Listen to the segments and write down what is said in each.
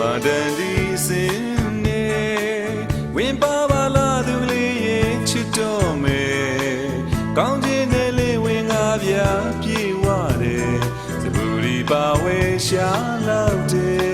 Madandi sinne Win babala duli chitome Kaunjine le wing avya piware Zaburi bawe shalaude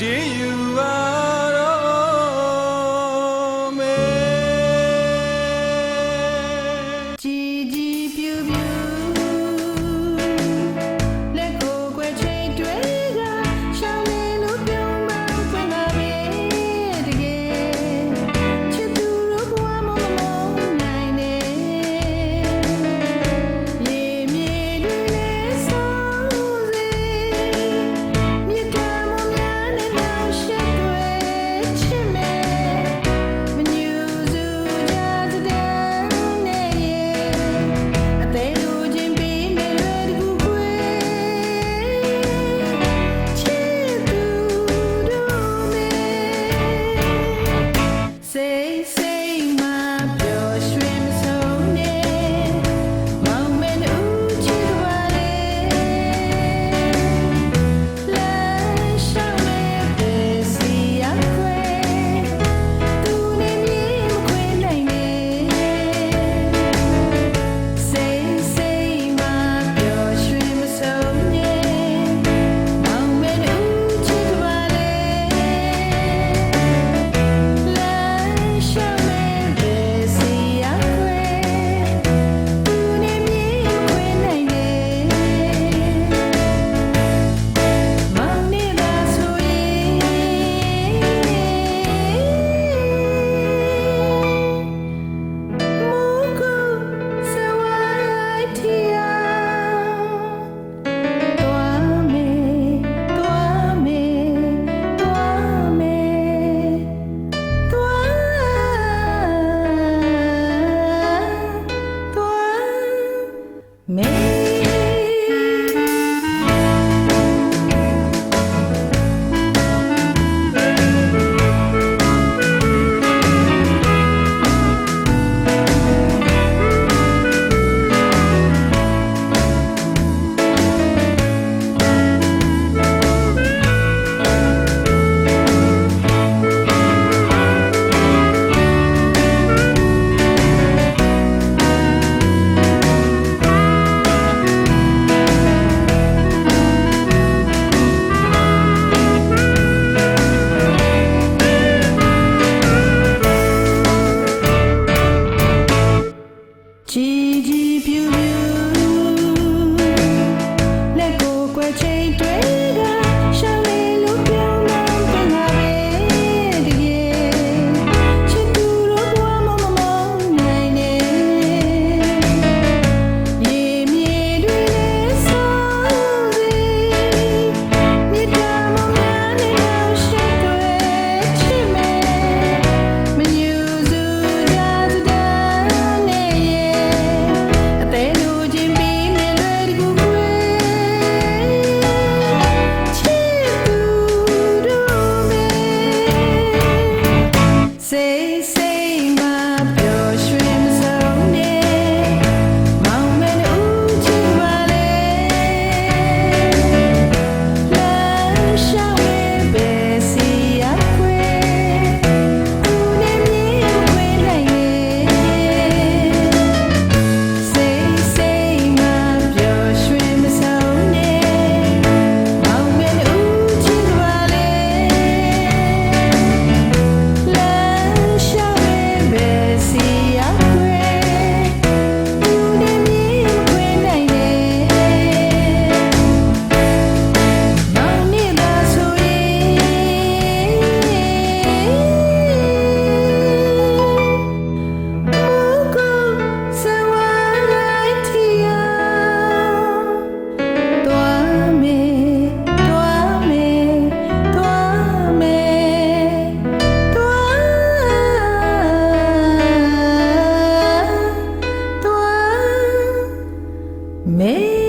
You are all me. Gigi pew pew, let go quay trade trade. Shall we look young man when I read again? Chituru guamo nine. Ye me lune sauce. Me camo miane now shakwe. ကြည်ကြည်ဖြူဖြူလက်ကိုကွယ်ချိန်တွေကရှောင်းလေလို့ပြောင်းမှန်းပင်လာပဲတကယ်ချစ်သူတို့ဘဝမနိုင်နဲ့ရေမြေတွေနဲ့ဆုံးစေမြေတာမများနဲ့တော့ရှက်ွယ်ချစ်မယ်မညူစုကြစတဲ့နဲ့အသေးလိုချင်းပြီးမြင်လွယ်တကူခွေချစ်သူတို့ပဲစိတ်စိတ်မှာပျော်ရွှင်မဆုံးနဲ့မောင်မဲဦးချစ်ပါလေလမ်းရှောင်းရဲ့ဘယ်စီရခွေကိုနေမြင်ခွေနိုင်ရဲ့စိတ်စိတ်မှာပျော်ရွှင်မဆုံးနဲ့မောင်မဲဦးချစ်ပါလေလမ်းရှောင်းရဲ့ဘယ်စီရခွေကိုနေမြင်ခွေနိုင်ရဲ့မောင်နေပါဆိုရင်不够三万来天涯，多美多美多美多美。